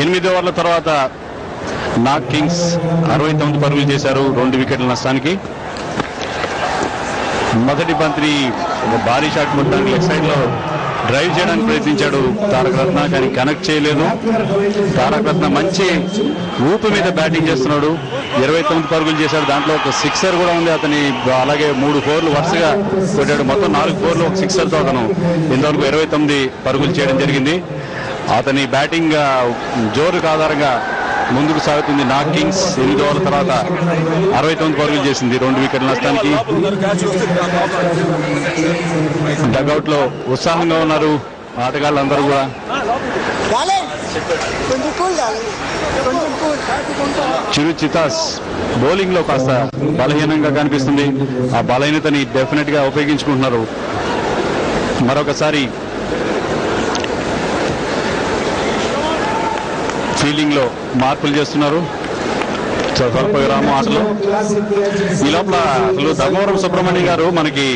8 ఓవర్ల తర్వాత నాగ్ కింగ్స్ 69 పరుగులు చేశారు 2 వికెట్ల నష్టానికి. మొదటి బంతిని భారీ షాట్ కొట్టడానికి లెగ్ సైడ్ లో డ్రైవ్ చేయడానికి ప్రయత్నించాడు తారక రత్న, కానీ కనెక్ట్ చేయలేదు. తారక రత్న మంచి ఊపు మీద బ్యాటింగ్ చేస్తున్నాడు. 29 పరుగులు చేశాడు, దాంట్లో ఒక సిక్సర్ కూడా ఉంది అతని. అలాగే 3 4లు వరుసగా కొట్టాడు. మొత్తం 4 4లు ఒక సిక్సర్తో అతను ఇంతవరకు 29 పరుగులు చేయడం జరిగింది. అతని బ్యాటింగ్ జోరుకు ఆధారంగా ముందుకు సాగుతుంది నాగ్ కింగ్స్. 8 ఓవర్ల తర్వాత 69 పరుగులు చేసింది 2 వికెట్ల నష్టానికి. డగౌట్ లో ఉత్సాహంగా ఉన్నారు ఆటగాళ్ళందరూ కూడా. చిరు చితాస్ బౌలింగ్ లో కాస్త బలహీనంగా కనిపిస్తుంది. ఆ బలహీనతని డెఫినెట్ గా ఉపయోగించుకుంటున్నారు. మరొకసారి ఫీల్డింగ్ లో మార్పులు చేస్తున్నారు స్వల్ప విరామం ఆటలో. ఈ లోపల అసలు ధర్మవరం సుబ్రహ్మణ్యం గారు మనకి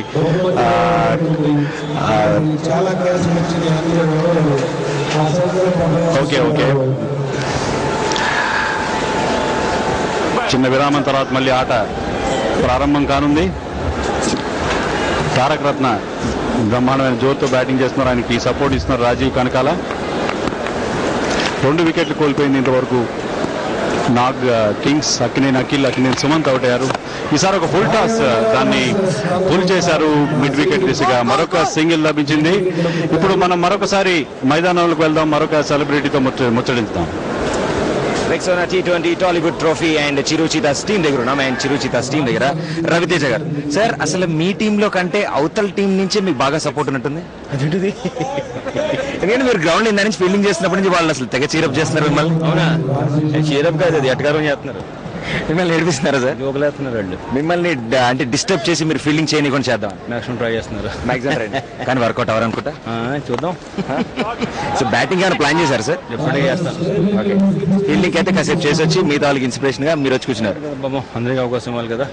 ఓకే చిన్న విరామం తర్వాత మళ్ళీ ఆట ప్రారంభం కానుంది. తారక రత్న బ్రహ్మాండమైన జోరుతో బ్యాటింగ్ చేస్తున్నారు. ఆయనకి సపోర్ట్ ఇస్తున్నారు రాజీవ్ కనకాల. 2 వికెట్లు కోల్పోయింది ఇంతవరకు నాగ్ కింగ్స్. అక్కినేని అఖిల్, అక్కినేని సుమంత్ అవుట్ అయ్యారు. ఈసారి ఒక ఫుల్ టాస్ దాన్ని పుల్ చేశారు మిడ్ వికెట్ దిశగా. మరొక సింగిల్ లభించింది. ఇప్పుడు మనం మరొకసారి మైదానంలోకి వెళ్దాం, మరొక సెలబ్రిటీతో ముచ్చటిద్దాం. Rexona T20 Tollywood trophy and చిరుచితాస్ టీం దగ్గర ఉన్నాం. అండ్ చిరుచితాస్ టీం దగ్గర రవితేజ గారు. సార్, అసలు మీ టీంలో కంటే అవతల టీం నుంచే మీకు బాగా సపోర్ట్ ఉన్నట్టుంది. అదేంటిది? ఎందుకంటే మీరు గ్రౌండ్ ఇందా నుంచి ఫీల్డింగ్ చేస్తున్నప్పటి నుంచి వాళ్ళు అసలు తెగ చీరప్ చేస్తున్నారు మిమ్మల్ని. అవునా? చీరప్ కాదు, అది ఎటకారం చేస్తున్నారు. మిమ్మల్ని ఏడిపిస్తున్నారా సార్? జోకులేస్తున్నారు వాళ్ళు. మిమ్మల్ని అంటే డిస్టర్బ్ చేసి మీరు ఫీల్డింగ్ చేయనీయకుండా చేద్దాం మాక్సిమం ట్రై చేస్తున్నారు. కానీ వర్కౌట్ అవ్వరనుకుంటా. చూద్దాం. సో బ్యాటింగ్ ఏమైనా ప్లాన్ చేశారు సార్? ఎప్పుడే చేస్తాను. ఓకే, ఫీల్డింగ్ అయితే కాసేపు చేసి వచ్చి మిగతా వాళ్ళకి ఇన్స్పిరేషన్ గా మీరు వచ్చి కూర్చున్నారు. అందరికీ అవకాశం ఇవ్వాలి కదా.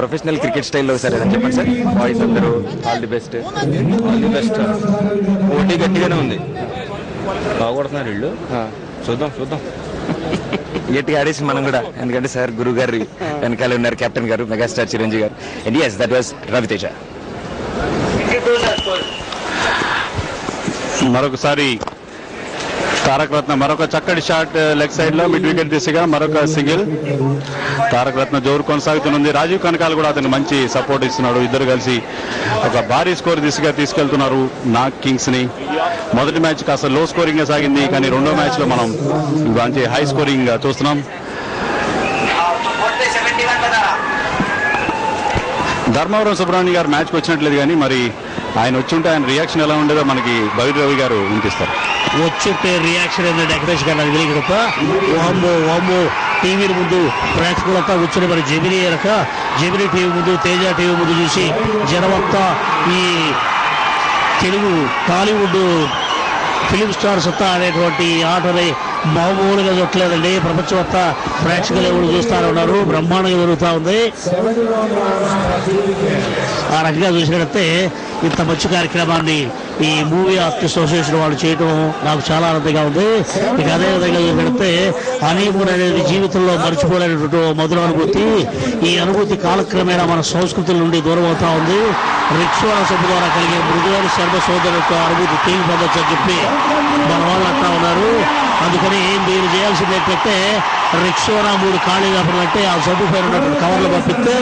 ప్రొఫెషనల్ క్రికెట్ స్టైల్లో సార్ ఏదని చెప్పండి సార్. బాయ్స్ అందరూ all the best. All the best. పోటీ గట్టిగానే ఉంది, బాగుపడుతున్నారు వీళ్ళు. చూద్దాం గట్టిగా ఆడేసి మనం కూడా. ఎందుకంటే సార్ గురువు గారు వెనకాల ఉన్నారు, కెప్టెన్ గారు, మెగాస్టార్ చిరంజీవి గారు. And yes, that was Ravi Teja. మరొకసారి తారక రత్న మరొక చక్కటి షాట్ లెగ్ సైడ్ లో మిడ్ వికెట్ దిశగా మరొక సింగిల్. తారక రత్న జోరు కొనసాగుతుంది. రాజీవ్ కనకాల కూడా అతను మంచి సపోర్ట్ ఇస్తున్నాడు. ఇద్దరు కలిసి ఒక భారీ స్కోర్ దిశగా తీసుకెళ్తున్నారు నాగ్ కింగ్స్ ని. మొదటి మ్యాచ్ కాస్త లో స్కోరింగ్ గా సాగింది, కానీ రెండో మ్యాచ్ లో మనం మంచి హై స్కోరింగ్ చూస్తున్నాం. ధర్మవరం సుబ్రహ్మణ్యం గారు మ్యాచ్కి వచ్చినట్లేదు, కానీ మరి ఆయన వచ్చి ఉంటే ఆయన రియాక్షన్ ఎలా ఉండేదో మనకి బైర్ రవి గారు వినిపిస్తారు. వచ్చుంటే రియాక్షన్ ఏంటంటే వెంకటేష్ గారు నాకు తెలియదు తప్ప వామ్మో టీవీ ముందు ప్రేక్షకులంతా కూర్చొని మరి జెమినీ టీవీ ముందు, తేజ టీవీ ముందు చూసి జనమంతా ఈ తెలుగు టాలీవుడ్ ఫిలిం స్టార్స్ అంతా అనేటువంటి ఆటని మామూలుగా చూడలేదండి. ప్రపంచమంతా ప్రేక్షకులు ఎవరు చూస్తూనే ఉన్నారు. బ్రహ్మాండంగా జరుగుతూ ఉంది. ఆ రకంగా చూసినట్టే ఇంత మంచి కార్యక్రమాన్ని ఈ మూవీ ఆర్టిస్ట్ అసోసియేషన్ వాళ్ళు చేయడం నాకు చాలా ఆనందంగా ఉంది. ఇక అదేవిధంగా చూపెడితే హనీమూన్ అనేది జీవితంలో మర్చిపోలేనటువంటి మధుర అనుభూతి. ఈ అనుభూతి కాలక్రమేణా మన సంస్కృతుల నుండి దూరం అవుతా ఉంది. రిక్షోనా సభ ద్వారా కలిగే మృదువైన సర్వ సోదరులతో అనుభూతి తీగి పొందొచ్చు అని చెప్పి మన వాళ్ళు అంటా ఉన్నారు. అందుకని మీరు చేయాల్సింది ఏంటంటే రిక్షోనా 3 ఖాళీ కావాలంటే ఆ సబ్బు పైన ఉన్నటువంటి కవర్లు పంపిస్తే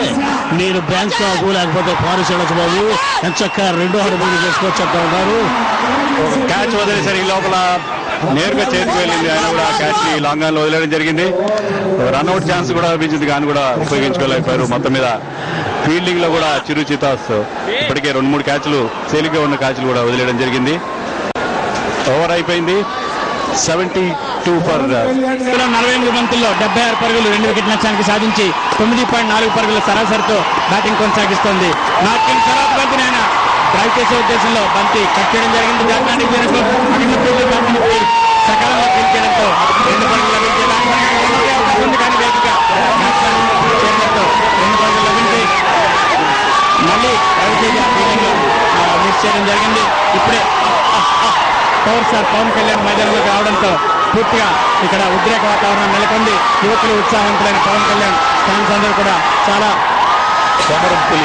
మీరు బ్యాంక్ స్టాకు లేకపోతే ఫారెస్ట్ వెళ్ళచ్చు బాబు, ఎంచక్క 2 అనుభూతి చేసుకోవచ్చు అంటా ఉన్నారు. క్యాచ్ వదిలేసరి ఈ లోపల నేరుగా చేతికి వెళ్ళింది. ఆయన కూడా క్యాచ్ ని లాంగ్ ఆన్ లో వదిలేయడం జరిగింది. రన్అట్ ఛాన్స్ కూడా లభించింది, కానీ కూడా ఉపయోగించుకోలేకపోయారు. మొత్తం మీద ఫీల్డింగ్ లో కూడా చిరుచితాస్ ఇప్పటికే 2-3 క్యాచ్లు తేలిగ్గా ఉన్న క్యాచ్లు కూడా వదిలేయడం జరిగింది. ఓవర్ అయిపోయింది. 72 ఫర్ 48 బంతుల్లో 76 పరుగులు 2 వికెట్ నష్టానికి సాధించి 9.4 పరుగుల సరాసరితో బ్యాటింగ్ కొనసాగిస్తోంది. నాగ్ కింగ్స్ తర్వాత బంతిని ఆయన డ్రైవ్ చేసే ఉద్దేశంలో బంతి కట్ చేయడం జరిగింది. సకాలంలో గెలిచేయడంతో 2 పరుగులు లభించింది. కానీ వేదికగా 2 పరుగులు లభించి మళ్ళీ రవితేజ ఫీల్డింగ్ లో మిస్ చేయడం జరిగింది. ఇప్పుడే పవర్ స్టార్ పవన్ కళ్యాణ్ మైదానంలోకి రావడంతో పూర్తిగా ఇక్కడ ఉద్రేక వాతావరణం నెలకొంది. యువకులు ఉత్సాహవంతులైన పవన్ కళ్యాణ్ ఫ్యాన్స్ అందరూ కూడా చాలా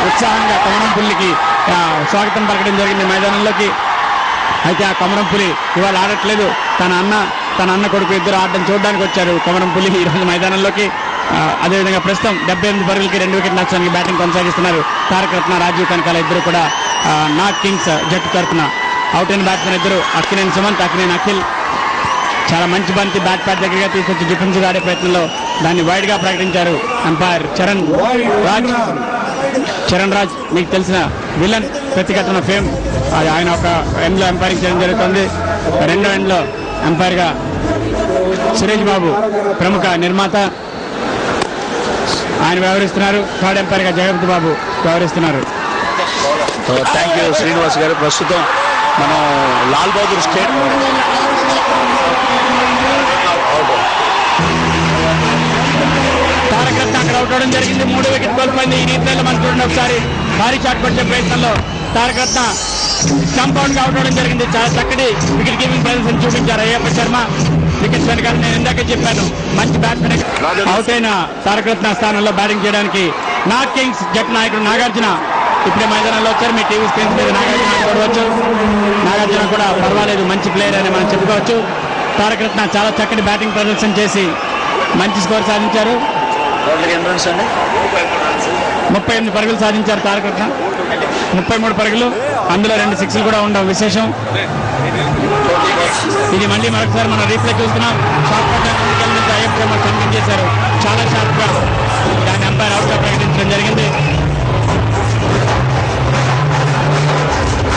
ఉత్సాహంగా కొమరం పులికి స్వాగతం పలకడం జరిగింది మైదానంలోకి. అయితే ఆ కొమరం పులి ఇవాళ ఆడట్లేదు. తన అన్న కొడుకు ఇద్దరు ఆడడం చూడడానికి వచ్చారు కొమరం పులి ఈరోజు మైదానంలోకి. అదేవిధంగా ప్రస్తుతం 78 పరుగులకి 2 వికెట్ నష్టానికి బ్యాటింగ్ కొనసాగిస్తున్నారు తారక రత్న, రాజీవ్ కనకాల ఇద్దరు కూడా నార్త్ కింగ్స్ జట్టు తరఫున. అవుట్ అయిన బ్యాట్స్మెన్ ఇద్దరు అక్కినేని సుమంత్, అక్కినేని అఖిల్. చాలా మంచి బంతి బ్యాట్ ప్యాడ్ దగ్గరగా తీసుకొచ్చి డిఫెన్స్ ఆడే ప్రయత్నంలో దాన్ని వైడ్ గా ప్రకటించారు అంపైర్ చరణ్ రాజ్. మీకు తెలిసిన విలన్ ప్రతిఘటన ఫేమ్, ఆయన ఒక ఎండ్ లో ఎంపైరింగ్ చేయడం జరుగుతుంది. రెండో ఎండ్ లో ఎంపైర్ గా సురేష్ బాబు ప్రముఖ నిర్మాత ఆయన వ్యవహరిస్తున్నారు. థర్డ్ ఎంపైర్ గా జగపతి బాబు వ్యవహరిస్తున్నారు. థ్యాంక్ యూ శ్రీనివాస్ గారు. ప్రస్తుతం మనం లాల్ బహదూర్ స్టేట్ తారక రత్న అక్కడ అవుట్ అవడం జరిగింది. 3 వికెట్ కోల్పోయింది. ఈ రీతిలో మనం చూడండి ఒకసారి. భారీ షాట్ కొట్టే ప్రయత్నంలో తారక రత్న స్టంప్ అవుట్ గా అవుట్ అవడం జరిగింది. చాలా చక్కటి వికెట్ కీపింగ్ ప్రదర్శన చూపించారు అయ్యప్ప శర్మ. వికెట్స్ వెనకాల నేను ఇందాకే చెప్పాను మంచి బ్యాట్స్మెన్. అవుట్ అయిన తారక రత్న స్థానంలో బ్యాటింగ్ చేయడానికి నార్త్ కింగ్స్ జట్టు నాయకుడు నాగార్జున ఇప్పుడే మైదానంలో వచ్చారు. మీ టీవీ స్క్రీన్స్ మీద నాగార్జున చూడవచ్చు. నాగార్జున కూడా పర్వాలేదు, మంచి ప్లేయర్ అని మనం చెప్పుకోవచ్చు. తారక రత్న చాలా చక్కటి బ్యాటింగ్ ప్రదర్శన చేసి మంచి స్కోర్ సాధించారు. 38 పరుగులు సాధించారు తారక రత్న. 33 పరుగులు, అందులో 2 సిక్స్లు కూడా ఉండడం విశేషం. ఇది మళ్ళీ మరొకసారి మనం రీప్లే చూస్తున్నాం. షార్ట్ పట్టానికి అయ్యప్ప శర్మ కన్విన్స్ చేశారు. చాలా షార్ప్ గా దాన్ని అంపైర్ అవుట్ గా ప్రకటించడం జరిగింది.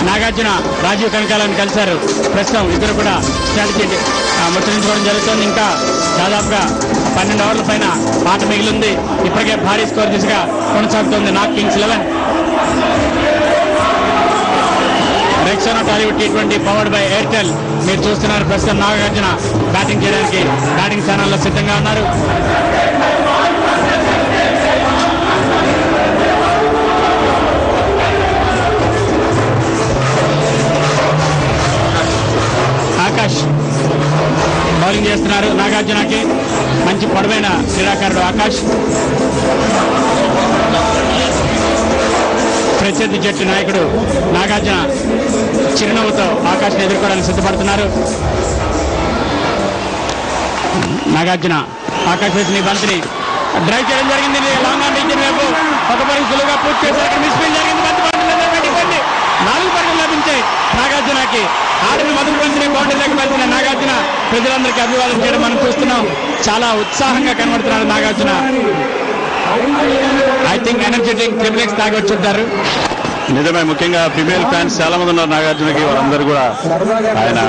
నాగార్జున రాజీవ్ కనకాలను కలిశారు. ప్రస్తుతం ఇద్దరు కూడా స్ట్రాటజీ ముచ్చరించుకోవడం జరుగుతుంది. ఇంకా దాదాపుగా 12 ఓవర్ల పైన ఆట మిగిలింది. ఇప్పటికే భారీ స్కోర్ దిశగా కొనసాగుతోంది north Kings 11. Rexona Tollywood T20 powered by Airtel మీరు చూస్తున్నారు. ప్రస్తుతం నాగార్జున బ్యాటింగ్ చేయడానికి బ్యాటింగ్ స్థానంలో సిద్ధంగా ఉన్నారు. ఆకాష్ బౌలింగ్ చేస్తున్నారు. నాగార్జునకి మంచి పొడవైన క్రీడాకారుడు ఆకాష్. ప్రత్యర్థి జట్టు నాయకుడు నాగార్జున చిరునవ్వుతో ఆకాష్ని ఎదుర్కోవడానికి సిద్ధపడుతున్నారు. నాగార్జున ఆకాష్ వేసిన ఈ బంతిని డ్రైవ్ చేయడం జరిగింది. లాంగ్ ఆన్ రీచ్ వైపు ఒక పరుగు సులువుగా పూర్తి చేశారు. మిస్ఫీల్డ్ జరిగింది. బంతి 4 పరుగులు లభించాయి నాగార్జునకి. ఆడిన మొదటి బంతిని బౌండరీలోకి వెళ్తున్న నాగార్జున ప్రజలందరికీ అభివాదం చేయడం మనం చూస్తున్నాం. చాలా ఉత్సాహంగా కనబడుతున్నారు Nagarjuna. I think energetic triplex తాగి వచ్చుంటారు. నిజమే, ముఖ్యంగా ఫిమేల్ ఫ్యాన్స్ చాలా మంది ఉన్నారు నాగార్జునకి. వాళ్ళందరూ కూడా ఆయన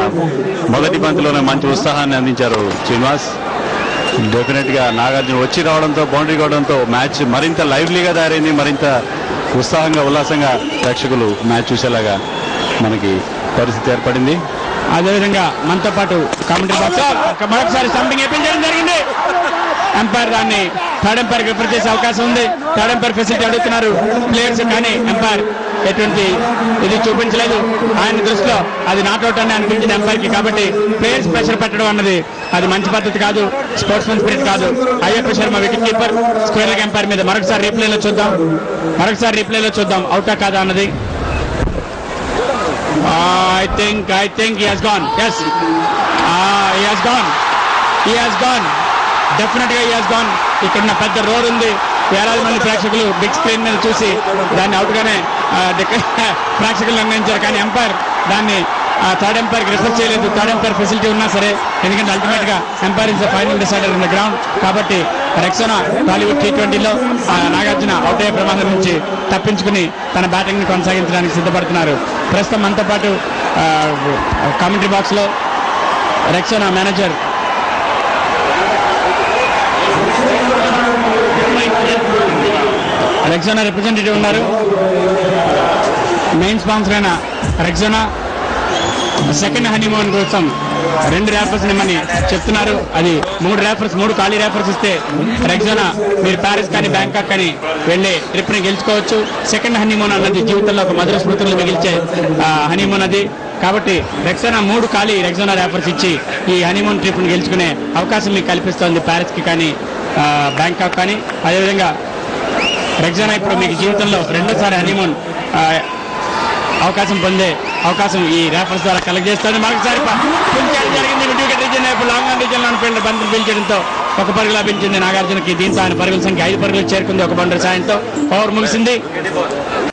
మొదటి బంతిలోనే మంచి ఉత్సాహాన్ని అందించారు శ్రీనివాస్. డెఫినెట్ గా నాగార్జున వచ్చి రావడంతో, బౌండరీ కావడంతో మ్యాచ్ మరింత లైవ్లీగా తయారైంది. మరింత ఉత్సాహంగా ఉల్లాసంగా ప్రేక్షకులు మ్యాచ్ చూసేలాగా మనకి పరిస్థితి ఏర్పడింది. అదేవిధంగా మనతో పాటు కామెంటరీ బాక్స్ మరొకసారి స్టంపింగ్ వేయించడం జరిగింది. ఎంపైర్ దాన్ని థర్డ్ ఎంపైర్ రిఫర్ చేసే అవకాశం ఉంది. థర్డ్ ఎంపైర్ ఫెసిలిటీ అడుగుతున్నారు ప్లేయర్స్, కానీ ఎంపైర్ ఎటువంటి ఇది చూపించలేదు. ఆయన దృష్టిలో అది నాట్అవుట్ అని అనిపించింది ఎంపైర్ కి. కాబట్టి ప్లేయర్స్ ప్రెషర్ పెట్టడం అన్నది అది మంచి పద్ధతి కాదు, స్పోర్ట్స్మెన్ స్పిరిట్ కాదు. Ayyappa Sharma wicket keeper square leg umpire మీద మరొకసారి రీప్లేలో చూద్దాం అవుటా కాదా అన్నది. I think he has gone. Yes, he has gone. Definitely he has gone. ఇక్కడ పెద్ద రోడ్ ఉంది. వేలాది మంది ప్రేక్షకులు బిగ్ స్క్రీన్ మీద చూసి దాన్ని అవుట్ గానే ప్రేక్షకులు నిర్ణయించారు. కానీ ఎంపైర్ దాన్ని థర్డ్ ఎంపైర్ రిఫర్ చేయలేదు. థర్డ్ ఎంపైర్ ఫెసిలిటీ ఉన్నా సరే, ఎందుకంటే అల్టిమేట్ గా umpire is the final decider in the ground. కాబట్టి రెక్సోనా టాలీవుడ్ T20లో నాగార్జున అవుట్ అయ్యే ప్రమాదం నుంచి తప్పించుకుని తన బ్యాటింగ్ ని కొనసాగించడానికి సిద్ధపడుతున్నారు. ప్రస్తుతం మనతో పాటు కామెంటరీ బాక్స్ లో రెక్సోనా మేనేజర్ రెక్సోనా రిప్రజెంటేటివ్ ఉన్నారు. మెయిన్ స్పాన్సర్ అయిన రెక్సోనా సెకండ్ హనీమూన్ కోసం 2 ర్యాఫర్స్ ఇమ్మని చెప్తున్నారు. అది 3 ఖాళీ ర్యాఫర్స్ ఇస్తే రెక్సోనా మీరు ప్యారిస్ కానీ బ్యాంకాక్ కానీ వెళ్ళి ట్రిప్ ని గెలుచుకోవచ్చు. సెకండ్ హనీమూన్ అన్నది జీవితంలో ఒక మధుర స్మృతులు మిగిల్చే హనీమూన్ అది. కాబట్టి రెక్సోనా 3 ఖాళీ రెక్సోనా ర్యాపర్స్ ఇచ్చి ఈ హనీమూన్ ట్రిప్ ని గెలుచుకునే అవకాశం మీకు కల్పిస్తోంది ప్యారిస్ కి కానీ బ్యాంకాక్ కానీ. అదేవిధంగా రెక్సోనా ఇప్పుడు మీకు జీవితంలో రెండోసారి హనీమూన్ అవకాశం పొందే అవకాశం ఈ ర్యాపర్స్ ద్వారా కలగజేస్తుంది. మరొకసారి జరిగింది mid wicket reason long on reason లో బంతులు పీల్చడంతో 1 పరుగు లభించింది నాగార్జునకి. దీంతో ఆయన పరుగుల సంఖ్య 5 పరుగులు చేరుకుంది 1 బౌండరీ సాయంతో. ఓవర్ ముగిసింది.